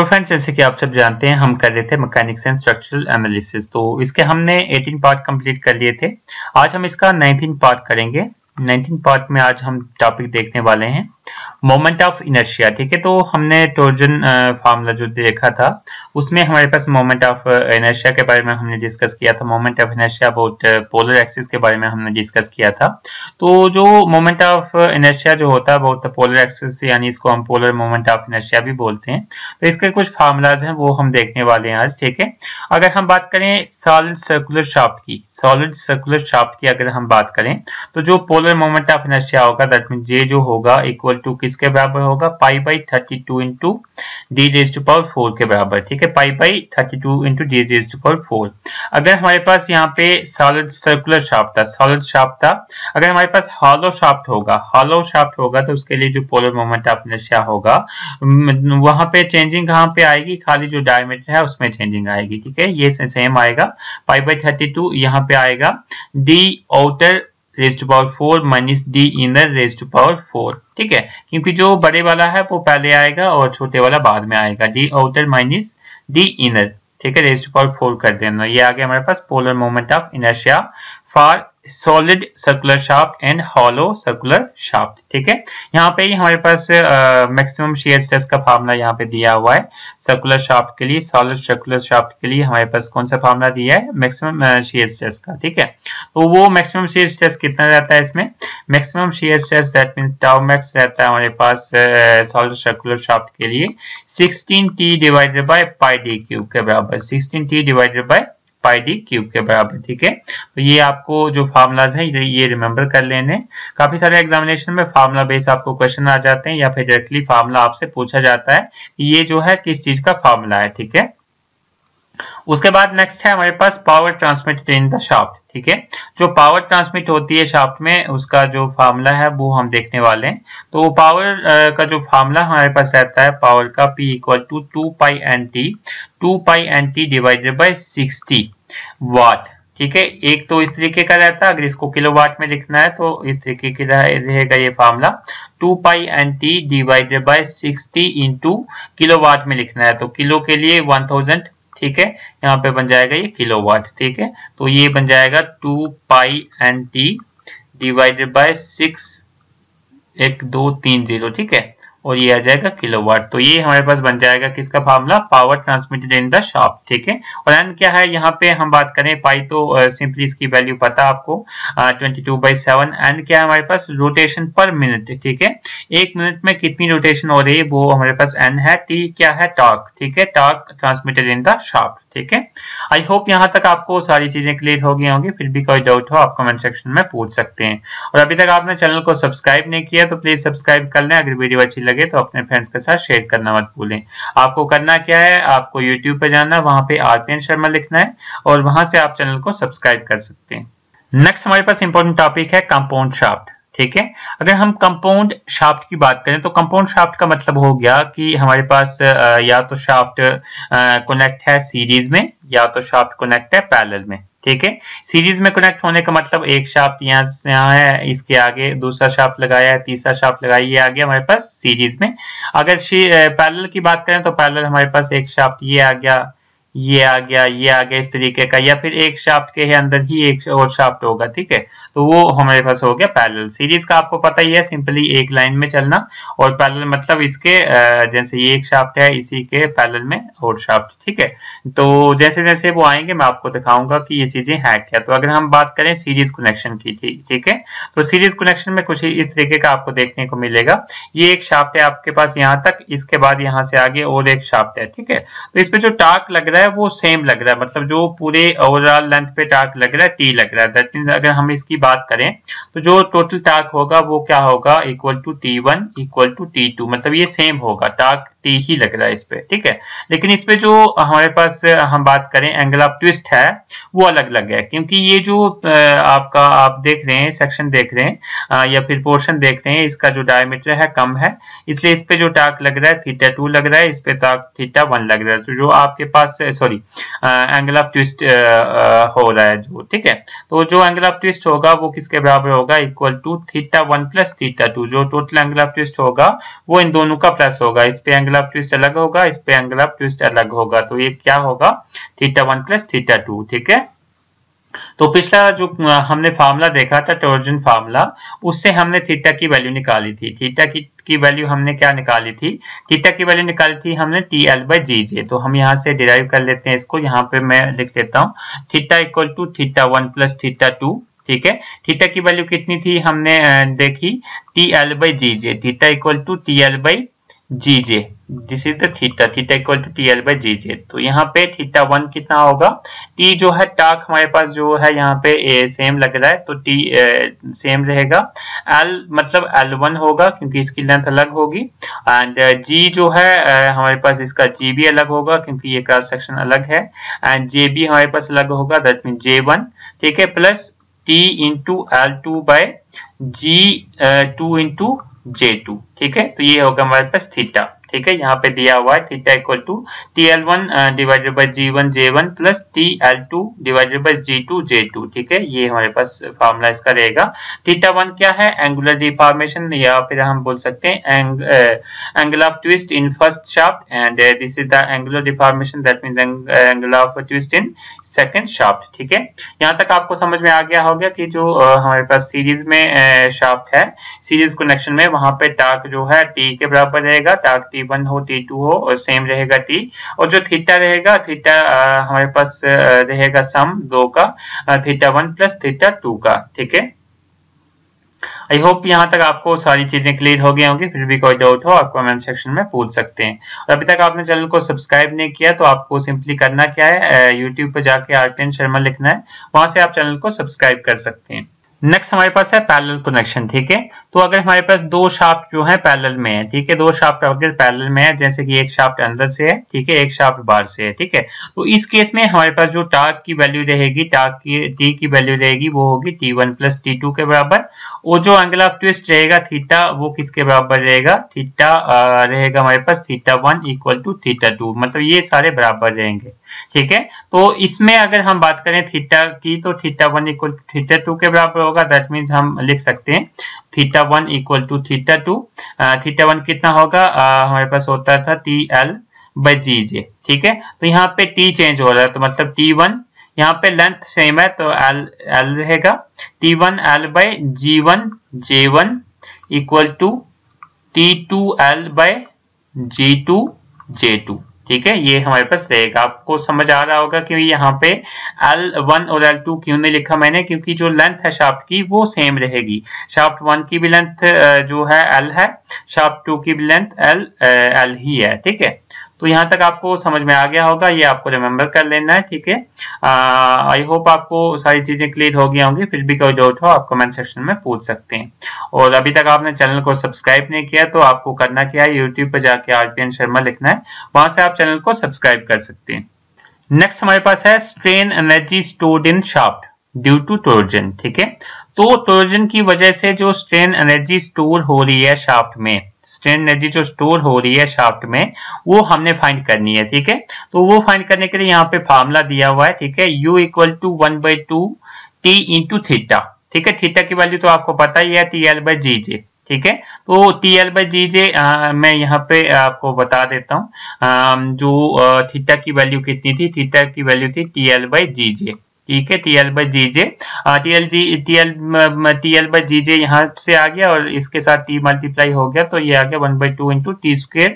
Friends, जैसे कि आप सब जानते हैं हम कर रहे थे मैकेनिक्स एंड स्ट्रक्चरल एनालिसिस। तो इसके हमने 18 पार्ट कंप्लीट कर लिए थे। आज हम इसका 19 पार्ट करेंगे। 19 पार्ट में आज हम टॉपिक देखने वाले हैं मोमेंट ऑफ इनर्शिया। ठीक है, तो हमने टॉर्जन फार्मूला जो देखा था उसमें हमारे पास मोमेंट ऑफ इनर्शिया के बारे में हमने डिस्कस किया था। Moment of inertia about polar axis के बारे में हमने डिस्कस किया था। तो जो मोमेंट ऑफ इनर्शिया जो होता है अबाउट द पोलर एक्सिस, यानी इसको हम पोलर मोमेंट ऑफ इनर्शिया भी बोलते हैं। तो इसके कुछ फार्मूलाज हैं वो हम देखने वाले हैं आज। ठीक है, अगर हम बात करें सॉलिड सर्कुलर शाफ्ट की, सॉलिड सर्कुलर शाफ्ट की अगर हम बात करें तो जो पोलर मोमेंट ऑफ इनर्शिया होगा दैट मीन जे जो होगा इक्वल टू किसके बराबर होगा, pi by 32 into D raise to power 4 के बराबर। ठीक है, pi by 32 into D raise to power 4। अगर हमारे पास यहाँ पे सॉलिड सर्कुलर शाफ्ट था, सॉलिड शाफ्ट था, अगर हमारे पास हॉलो शाफ्ट होगा, हॉलो शाफ्ट होगा तो उसके लिए जो पोलर मोमेंट ऑफ इनर्शिया होगा वहां पे चेंजिंग कहाँ पे आएगी, खाली जो डायमीटर है उसमें चेंजिंग आएगी। ठीक है, ये सेम आएगा पाई बाई 32, यहाँ पे आएगा D outer raise to power 4 minus D inner raise to power 4। ठीक है, क्योंकि जो बड़े वाला है वो पहले आएगा और छोटे वाला बाद में आएगा, D outer minus D inner. ठीक है, रेज़ टू पावर 4 कर देना। ये आ गया हमारे पास polar moment of inertia for solid circular shaft and hollow circular shaft. ठीक है, यहाँ पे ही हमारे पास मैक्सिमम शियर स्ट्रेस का फार्मूला यहाँ पे दिया हुआ है सर्कुलर शाफ्ट के लिए, सॉलिड सर्कुलर शाफ्ट के लिए हमारे पास कौन सा फार्मूला दिया है, मैक्सिमम शियर स्ट्रेस का। ठीक है, तो वो मैक्सिमम शियर स्ट्रेस कितना रहता है इसमें, maximum shear stress that means tau max रहता है हमारे पास सॉलिड सर्कुलर शाफ्ट के लिए 16t divided by pi D cube के बराबर, 16t divided by pi D cube के बराबर। ठीक है, तो ये आपको जो फार्मूलाज हैं ये रिमेंबर कर लेने। काफी सारे एग्जामिनेशन में फार्मूला बेस आपको क्वेश्चन आ जाते हैं या फिर डायरेक्टली फार्मूला आपसे पूछा जाता है कि ये जो है किस चीज का फार्मूला है। ठीक है, उसके बाद नेक्स्ट है हमारे पास power transmitted in the shaft. ठीक है, जो पावर ट्रांसमिट होती है शाफ्ट में उसका जो फार्मूला है वो हम देखने वाले हैं। तो पावर का जो फार्मूला हमारे पास रहता है पावर का P equal to 2 pi N T divided by 60 watt. ठीक है, एक तो इस तरीके का रहता है, अगर इसको किलोवाट में लिखना है तो इस तरीके की रहेगा ये formula, 2 pi N T divided by 60 into kilowatt में लिखना है तो किलो के लिए 1000। ठीक है, यहाँ पे बन जाएगा ये किलोवाट। ठीक है, तो ये बन जाएगा 2 pi N T divided bye 61230। ठीक है, और ये आ जाएगा किलोवाट। तो ये हमारे पास बन जाएगा किसका formula, power transmitted in the shaft. ठीक है, और एन क्या है यहाँ पे हम बात करें पाई तो सिंपली इसकी वैल्यू पता आपको 22/7। एन क्या है हमारे पास, रोटेशन पर मिनट। ठीक है, एक मिनट में कितनी रोटेशन हो रही है वो हमारे पास एन है। टी क्या है, टॉर्क। ठीक है, torque transmitted in the shaft. ठीक है, आई होप यहाँ तक आपको सारी चीजें क्लियर हो गई होंगी। फिर भी कोई डाउट हो आप कमेंट सेक्शन में पूछ सकते हैं। और अभी तक आपने चैनल को सब्सक्राइब नहीं किया तो प्लीज सब्सक्राइब कर लें। अगर वीडियो अच्छी लगे तो अपने फ्रेंड्स के साथ शेयर करना मत भूलें। आपको करना क्या है, आपको यूट्यूब पे जाना, वहां पे आरपीएन शर्मा लिखना है और वहां से आप चैनल को सब्सक्राइब कर सकते हैं। नेक्स्ट हमारे पास इंपॉर्टेंट टॉपिक है कंपाउंड शाफ्ट। ठीक है, अगर हम कंपाउंड शाफ्ट की बात करें तो कंपाउंड शाफ्ट का मतलब हो गया कि हमारे पास या तो शाफ्ट कनेक्ट है सीरीज में या तो शाफ्ट कनेक्ट है पैरेलल में। ठीक है, सीरीज में कनेक्ट होने का मतलब एक शाफ्ट यहाँ है, इसके आगे दूसरा शाफ्ट लगाया है, तीसरा शाफ्ट लगाया, ये आ गया हमारे पास सीरीज में। अगर पैरेलल की बात करें तो पैरेलल हमारे पास एक शाफ्ट ये आ गया, ये आ गया, ये आ गया इस तरीके का, या फिर एक शाफ्ट के अंदर ही एक और शाफ्ट होगा। ठीक है, तो वो हमारे पास हो गया पैरेलल। सीरीज का आपको पता ही है, सिंपली एक लाइन में चलना, और पैरेलल मतलब इसके जैसे ये एक शाफ्ट है इसी के पैरेलल में और शाफ्ट। ठीक है, तो जैसे जैसे वो आएंगे मैं आपको दिखाऊंगा कि ये चीजें हैं क्या। तो अगर हम बात करें सीरीज कनेक्शन की, ठीक है, तो सीरीज कनेक्शन में कुछ इस तरीके का आपको देखने को मिलेगा। ये एक शाफ्ट है आपके पास यहाँ तक, इसके बाद यहाँ से आगे और एक शाफ्ट है। ठीक है, तो इस पे जो टार्क लग रहा है वो सेम लग रहा है, मतलब जो पूरे ओवरऑल लेंथ पे टार्क लग रहा है टी लग रहा है। दैट मींस अगर हम इसकी बात करें तो जो टोटल टार्क होगा वो क्या होगा, equal to T1 equal to T2, मतलब ये सेम होगा, टार्क टी ही लग रहा है इस पे। ठीक है, लेकिन इस पे जो हमारे पास हम बात करें एंगल ऑफ ट्विस्ट है वो अलग अलग है, क्योंकि ये जो आपका आप देख रहे हैं सेक्शन देख रहे हैं या फिर पोर्शन देख रहे हैं, इसका जो डायमीटर है कम है, इसलिए इस पे जो टार्क लग रहा है θ2 लग रहा है, इस पे टार्क θ1 लग रहा है। तो जो आपके पास सॉरी एंगल ऑफ ट्विस्ट हो रहा है जो, ठीक है, तो जो एंगल ऑफ ट्विस्ट होगा वो किसके बराबर होगा, इक्वल टू θ1 प्लस θ2। जो टोटल एंगल ऑफ ट्विस्ट होगा वो इन दोनों का प्लस होगा। इस पे एंगल ऑफ ट्विस्ट अलग होगा, इस पे एंगल ऑफ ट्विस्ट अलग होगा, तो ये क्या होगा θ1 प्लस θ2। ठीक है, तो पिछला जो हमने फार्मूला देखा था टॉर्जन फार्मूला, उससे हमने थीटा की वैल्यू निकाली थी। थीटा की वैल्यू हमने क्या निकाली थी, थीटा की वैल्यू निकाली थी हमने TL/GJ। तो हम यहाँ से डिराइव कर लेते हैं इसको, यहाँ पे मैं लिख लेता हूँ थीटा इक्वल टू θ1 प्लस θ2। ठीक है, थीटा की वैल्यू कितनी थी हमने देखी TL/GJ, theta equal to TL/GJ, this is the theta, theta equal to TL/GJ। तो यहाँ पे θ1 कितना होगा, t जो है टाक हमारे पास जो है यहाँ पे सेम लग रहा है, तो t सेम रहेगा, l मतलब L1 होगा क्योंकि इसकी लेंथ अलग होगी, एंड g जो है हमारे पास इसका g भी अलग होगा क्योंकि ये क्रॉस सेक्शन अलग है, एंड j भी हमारे पास अलग होगा, दैट मीन J1। ठीक है, plus t into L2 by G2 into J2। ठीक है, तो ये होगा हमारे पास थीटा। ठीक है, यहाँ पे दिया हुआ है theta equal to TL1 divided by G1 J1 plus TL2 divided by G2 J2। ठीक है, ये हमारे पास फार्मूला इसका रहेगा। θ1 क्या है, एंगुलर डिफॉर्मेशन, या फिर हम बोल सकते हैं angle of twist in first shaft, and this is the angular deformation, that means angle of twist in second shaft. ठीक है, यहाँ तक आपको समझ में आ गया होगा कि जो हमारे पास सीरीज में शाफ्ट है, सीरीज कनेक्शन में वहां पे टार्क जो है t के बराबर रहेगा, टार्क T1 हो T2 हो और सेम रहेगा t, और जो थीटा रहेगा, थीटा हमारे पास रहेगा सम दो का, θ1 प्लस θ2 का। ठीक है, आई होप यहाँ तक आपको सारी चीजें क्लियर हो गई होंगी। फिर भी कोई डाउट हो आप कमेंट सेक्शन में पूछ सकते हैं। और अभी तक आपने चैनल को सब्सक्राइब नहीं किया तो आपको सिंपली करना क्या है, यूट्यूब पर जाके RPN शर्मा लिखना है, वहां से आप चैनल को सब्सक्राइब कर सकते हैं। नेक्स्ट हमारे पास है पैरेलल कनेक्शन। ठीक है, तो अगर हमारे पास दो शाफ्ट जो है पैरेलल में है, ठीक है, दो शाफ्ट अगर पैरेलल में है, जैसे कि एक शाफ्ट अंदर से है, ठीक है, एक शाफ्ट बाहर से है, ठीक है, तो इस केस में हमारे पास जो टार्क की वैल्यू रहेगी, टार्क की टी की वैल्यू रहेगी, वो होगी T1 प्लस T2 के बराबर, और जो एंगल ऑफ ट्विस्ट रहेगा थीटा, वो किसके बराबर रहेगा, थीटा रहेगा हमारे पास θ1 इक्वल टू θ2, मतलब ये सारे बराबर रहेंगे। ठीक है, तो इसमें अगर हम बात करें थीटा की, तो θ1 इक्वल टू θ2 के बराबर होगा, दैट मीन्स हम लिख सकते हैं θ1 इक्वल टू θ2। θ1 कितना होगा, हमारे पास होता था TL/GJ। ठीक है, तो यहाँ पे t चेंज हो रहा है, तो मतलब T1, यहाँ पे लेंथ सेम है तो L रहेगा, T1 L/G1 J1 equal to T2 L/G2 J2। ठीक है, ये हमारे पास रहेगा। आपको समझ आ रहा होगा कि यहाँ पे L1 और L2 क्यों नहीं लिखा मैंने, क्योंकि जो लेंथ है शाफ्ट की वो सेम रहेगी। शाफ्ट 1 की भी लेंथ जो है L है, शाफ्ट 2 की भी लेंथ L ही है। ठीक है, तो यहाँ तक आपको समझ में आ गया होगा, ये आपको रिमेम्बर कर लेना है। ठीक है, आई होप आपको सारी चीजें क्लियर हो गई होंगी। फिर भी कोई डाउट हो आप कमेंट सेक्शन में पूछ सकते हैं। और अभी तक आपने चैनल को सब्सक्राइब नहीं किया तो आपको करना क्या है, यूट्यूब पर जाके RPN शर्मा लिखना है, वहां से आप चैनल को सब्सक्राइब कर सकते हैं। नेक्स्ट हमारे पास है strain energy stored in shaft due to torsion. ठीक है, तो टॉर्जन की वजह से जो स्ट्रेन एनर्जी स्टोर हो रही है शाफ्ट में, स्ट्रेन एनर्जी जो स्टोर हो रही है शाफ्ट में, वो हमने फाइंड करनी है। ठीक है, तो वो फाइंड करने के लिए यहाँ पे फार्मूला दिया हुआ है। ठीक है, U equal to 1/2 T into theta. ठीक है, थीटा की वैल्यू तो आपको पता ही है, TL/GJ। ठीक है, तो TL/GJ मैं यहाँ पे आपको बता देता हूँ, जो थीटा की वैल्यू कितनी थी, थीटा की वैल्यू थी TL/GJ। ठीक है, TL/GJ, TL/GJ यहाँ से आ गया और इसके साथ T मल्टीप्लाई हो गया, तो ये आ गया 1/2 इंटू T²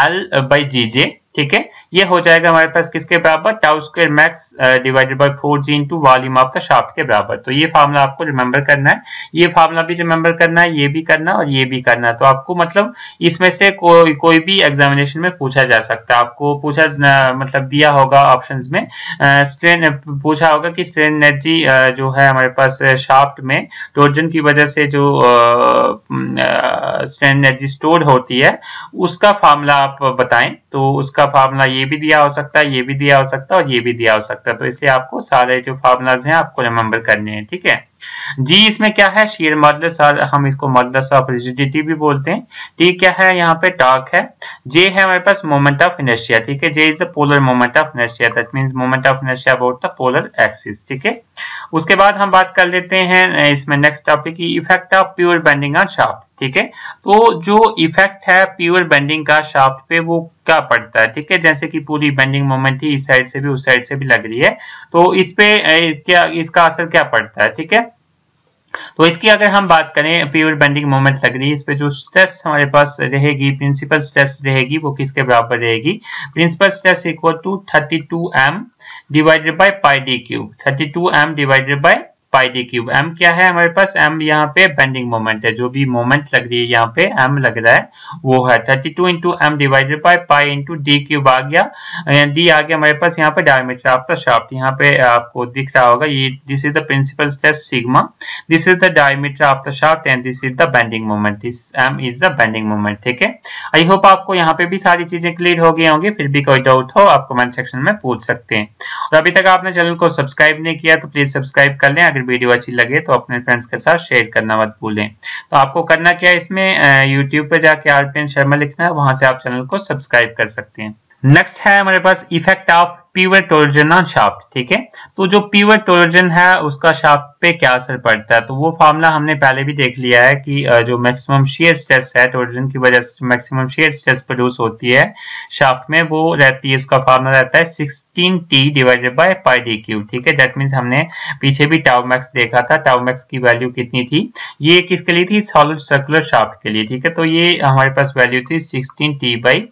L/GJ। ठीक है, ये हो जाएगा हमारे पास किसके बराबर, tau square max divided by 4g into volume of the shaft के बराबर। तो ये फार्मूला आपको रिमेंबर करना है, ये फार्मूला भी रिमेंबर करना है, ये भी करना और ये भी करना है। तो आपको मतलब इसमें से कोई भी एग्जामिनेशन में पूछा जा सकता है। आपको पूछा मतलब दिया होगा ऑप्शंस में, स्ट्रेन पूछा होगा कि स्ट्रेन एनर्जी जो है हमारे पास शाफ्ट में टॉर्जन की वजह से जो स्ट्रेन एनर्जी स्टोर होती है, उसका फार्मूला आप बताएं। तो उसका फार्मूला ये भी दिया हो सकता है, ये भी दिया हो सकता है और ये भी दिया हो सकता है। तो इसलिए आपको सारे जो फार्मूलाज हैं आपको रिमेंबर करने हैं। ठीक है, जी इसमें क्या है, शियर मॉडुलस, और हम इसको मॉडुलस ऑफ रिजिडिटी भी बोलते हैं। ठीक क्या है, यहाँ पे टॉर्क है, जे है हमारे पास मोमेंट ऑफ इनर्शिया। ठीक है, J is the polar moment of inertia, that means moment of inertia about the polar axis. ठीक है, उसके बाद हम बात कर लेते हैं इसमें नेक्स्ट टॉपिक की effect of pure bending on shaft. ठीक है। तो जो इफेक्ट है प्योर बेंडिंग का शाफ्ट पे वो क्या पड़ता है, ठीक है। जैसे कि पूरी बेंडिंग मोमेंट ही इस साइड से भी उस साइड से भी लग रही है, तो इस पे क्या इसका असर क्या पड़ता है, ठीक है। तो इसकी अगर हम बात करें प्योर बेंडिंग मोमेंट लग रही है, इस पे जो स्ट्रेस हमारे पास रहेगी, प्रिंसिपल स्ट्रेस रहेगी, वो किसके बराबर रहेगी, principal stress equal to 32m divided by pi D cube, 32m divided by pi D cube. m क्या है हमारे पास, m यहाँ पे बेंडिंग मोमेंट है, जो भी मोमेंट लग रही है यहाँ पे m लग रहा है वो है 32 into M divided by pi into D cube आ गया, d आ गया हमारे पास यहाँ पे डायमीटर ऑफ द शाफ्ट। यहाँ पे आपको दिख रहा होगा ये, this is the principal stress sigma, this is the diameter of the shaft and this is the bending moment, this m is the bending moment, ठीक है। आई होप आपको यहाँ पे भी सारी चीजें क्लियर हो गई होंगी, फिर भी कोई डाउट हो आप कमेंट सेक्शन में पूछ सकते हैं। और अभी तक आपने चैनल को सब्सक्राइब नहीं किया तो प्लीज सब्सक्राइब कर लें, अगर वीडियो अच्छी लगे तो अपने फ्रेंड्स के साथ शेयर करना मत भूलें। तो आपको करना क्या है, इसमें यूट्यूब पे जाके आरपीएन शर्मा लिखना है, वहां से आप चैनल को सब्सक्राइब कर सकते हैं। नेक्स्ट है हमारे पास effect of pure torsion on shaft, ठीक है। तो जो प्योर टॉर्जन है उसका शाफ्ट पे क्या असर पड़ता है, तो वो फार्मूला हमने पहले भी देख लिया है कि जो मैक्सिमम शियर स्ट्रेस है टॉर्जन की वजह से मैक्सिमम शियर स्ट्रेस प्रोड्यूस होती है शाफ्ट में, वो रहती है, उसका फार्मूला रहता है 16t divided by pi D cube, ठीक है। दैट मींस हमने पीछे भी टाउ मैक्स देखा था, टाउ मैक्स की वैल्यू कितनी थी, ये किसके लिए थी, सॉलिड सर्कुलर शाफ्ट के लिए, ठीक है। तो ये हमारे पास वैल्यू थी 16t by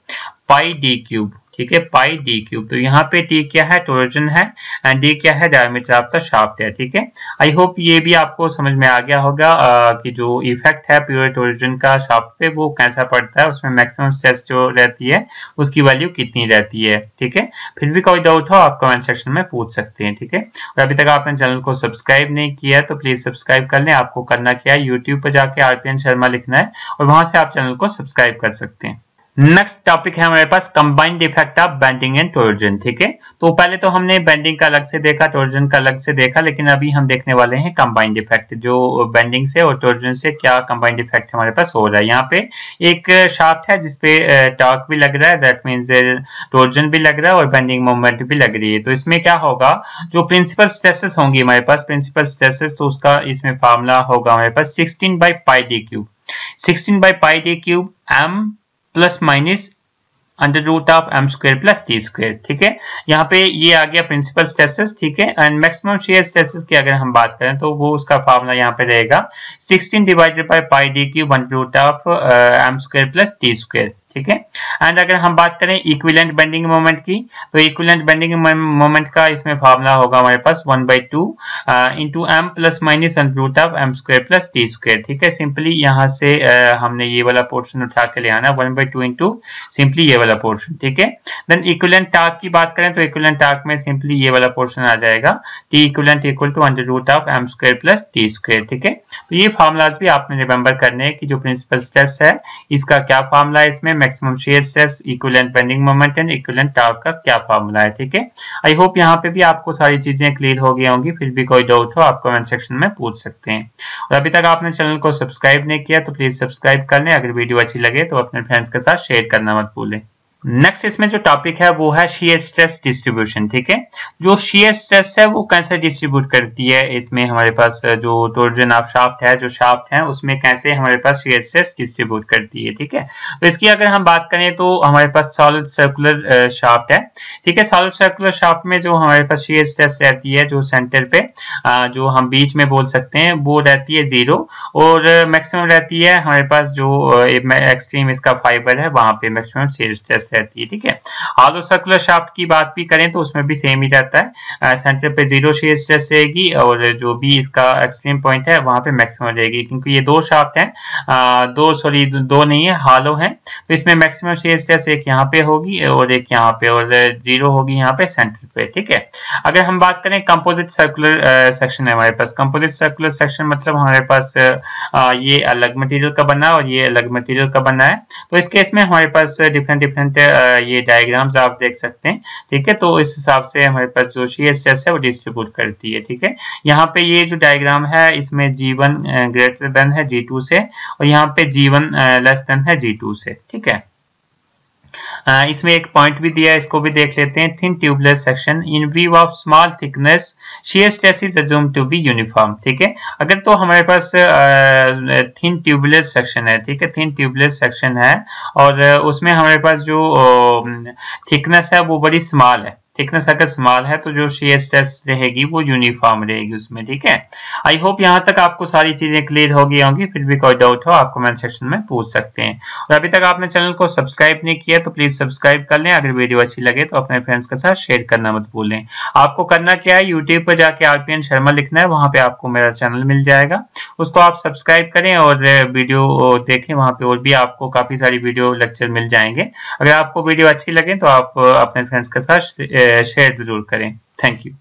pi D cube, ठीक है, पाई डी क्यूब। तो यहाँ पे टी क्या है, टॉर्जन है, एंड डी क्या है, डायमीटर ऑफ द शाफ्ट है, ठीक है। आई होप ये भी आपको समझ में आ गया होगा कि जो इफेक्ट है प्योर टॉर्जन का शाफ्ट पे वो कैसा पड़ता है, उसमें मैक्सिमम स्ट्रेस जो रहती है उसकी वैल्यू कितनी रहती है, ठीक है। फिर भी कोई डाउट हो आप कमेंट सेक्शन में पूछ सकते हैं, ठीक है। और अभी तक आपने चैनल को सब्सक्राइब नहीं किया तो प्लीज सब्सक्राइब कर लें। आपको करना क्या है, यूट्यूब पर जाके आरपीएन शर्मा लिखना है और वहां से आप चैनल को सब्सक्राइब कर सकते हैं। नेक्स्ट टॉपिक है हमारे पास combined effect of bending and torsion, ठीक है। तो पहले तो हमने बेंडिंग का अलग से देखा, टॉर्जन का अलग से देखा, लेकिन अभी हम देखने वाले हैं कंबाइंड इफेक्ट, जो बेंडिंग से और टॉर्जन से क्या कंबाइंड इफेक्ट हमारे पास हो रहा है। यहाँ पे एक शाफ्ट है जिसपे टॉर्क भी लग रहा है, दैट मींस टॉर्जन भी लग रहा है और बेंडिंग मोमेंट भी लग रही है। तो इसमें क्या होगा, जो प्रिंसिपल स्ट्रेसेस होंगी हमारे पास, प्रिंसिपल स्ट्रेसेस, तो उसका इसमें फार्मूला होगा हमारे पास 16 by pi D cube, 16 by pi D cube m plus minus under root of m square plus t square, ठीक है। यहाँ पे ये आ गया प्रिंसिपल स्ट्रेसेस, ठीक है। एंड मैक्सिमम शियर स्ट्रेसेस की अगर हम बात करें तो वो उसका फार्मूला यहाँ पे रहेगा 16 divided by pi D cube under root of m square plus t square, ठीक है। एंड अगर हम बात करें इक्विवेलेंट बेंडिंग मोमेंट की, तो इक्विवेलेंट बेंडिंग मोमेंट का इसमें फार्मूला होगा हमारे पास 1/2 into m plus minus under root of m square plus t square, ठीक है। सिंपली यहाँ से हमने ये वाला पोर्शन उठा के ले आना 1/2 इंटू सिंपली ये वाला पोर्शन, ठीक है। देन इक्विवेलेंट टॉर्क की बात करें तो इक्विवेलेंट टॉर्क में सिंपली ये वाला पोर्शन आ जाएगा, t equivalent equal to under root of m square plus t square, ठीक है। तो ये फार्मूलाज भी आपने रिमेंबर करने हैं कि जो प्रिंसिपल स्ट्रेस है इसका क्या फार्मूला है, इसमें maximum shear stress, equivalent bending moment and equivalent torque का क्या फार्मूला है, ठीक है। आई होप यहाँ पे भी आपको सारी चीजें क्लियर हो गई होंगी, फिर भी कोई डाउट हो आप कमेंट सेक्शन में पूछ सकते हैं। और अभी तक आपने चैनल को सब्सक्राइब नहीं किया तो प्लीज सब्सक्राइब कर लें, अगर वीडियो अच्छी लगे तो अपने फ्रेंड्स के साथ शेयर करना मत भूलें। नेक्स्ट इसमें जो टॉपिक है वो है शियर स्ट्रेस डिस्ट्रीब्यूशन, ठीक है। जो शियर स्ट्रेस है वो कैसे डिस्ट्रीब्यूट करती है, इसमें हमारे पास जो टॉर्जन ऑफ शाफ्ट है, जो शाफ्ट है उसमें कैसे हमारे पास शियर स्ट्रेस डिस्ट्रीब्यूट करती है, ठीक है। तो इसकी अगर हम बात करें तो हमारे पास सॉलिड सर्कुलर शाफ्ट है, ठीक है। सॉलिड सर्कुलर शाफ्ट में जो हमारे पास शियर स्ट्रेस रहती है, जो सेंटर पे जो हम बीच में बोल सकते हैं, वो रहती है 0 और मैक्सिमम रहती है हमारे पास जो एक्सट्रीम इसका फाइबर है वहां पे मैक्सिमम शियर स्ट्रेस रहती है, ठीक है। हॉलो सर्कुलर शाफ्ट की बात भी करें तो उसमें भी सेम ही रहता है, सेंटर पे 0 शियर स्ट्रेस रहेगी और जो भी इसका एक्सट्रीम पॉइंट है वहां पे मैक्सिमम रहेगी, क्योंकि ये दो शाफ्ट हैं, दो नहीं है, हॉलो हैं, तो इसमें मैक्सिमम शियर स्ट्रेस एक यहाँ पे होगी और एक यहाँ पे, और 0 होगी यहाँ पे सेंटर पे, ठीक है। अगर हम बात करें कंपोजिट सर्कुलर सेक्शन है हमारे पास, कंपोजिट सर्कुलर सेक्शन मतलब हमारे पास ये अलग मटेरियल का बना है और ये अलग मटेरियल का बना है। तो इस केस में हमारे पास डिफरेंट ये डायग्राम्स आप देख सकते हैं, ठीक है। तो इस हिसाब से हमारे पास जो शियर स्ट्रेस है वो डिस्ट्रीब्यूट करती है, ठीक है। यहाँ पे ये जो डायग्राम है इसमें G1 ग्रेटर देन है G2 से और यहाँ पे G1 लेस देन है G2 से, ठीक है। इसमें एक पॉइंट भी दिया है, इसको भी देख लेते हैं। Thin tubular section in view of small thickness shear stress is assumed to be uniform। ठीक है, अगर तो हमारे पास थिन ट्यूबुलर सेक्शन है, ठीक है, थिन ट्यूबुलर सेक्शन है और उसमें हमारे पास जो थिकनेस है वो बड़ी स्मॉल है, थिकनेस अगर स्मॉल है तो जो शेयर स्ट्रेस रहेगी वो यूनिफॉर्म रहेगी उसमें। ठीक है, आई होप यहाँ तक आपको सारी चीजें क्लियर हो गई होंगी। फिर भी कोई डाउट हो आप कमेंट सेक्शन में पूछ सकते हैं। और अभी तक आपने चैनल को सब्सक्राइब नहीं किया तो प्लीज सब्सक्राइब कर लें। अगर वीडियो अच्छी लगे तो अपने फ्रेंड्स के साथ शेयर करना मत भूलें। आपको करना क्या है, यूट्यूब पर जाके आरपीएन शर्मा लिखना है, वहां पे आपको मेरा चैनल मिल जाएगा, उसको आप सब्सक्राइब करें और वीडियो देखें। वहां पे और भी आपको काफी सारी वीडियो लेक्चर मिल जाएंगे। अगर आपको वीडियो अच्छी लगे तो आप अपने फ्रेंड्स के साथ शेयर जरूर करें। Thank you.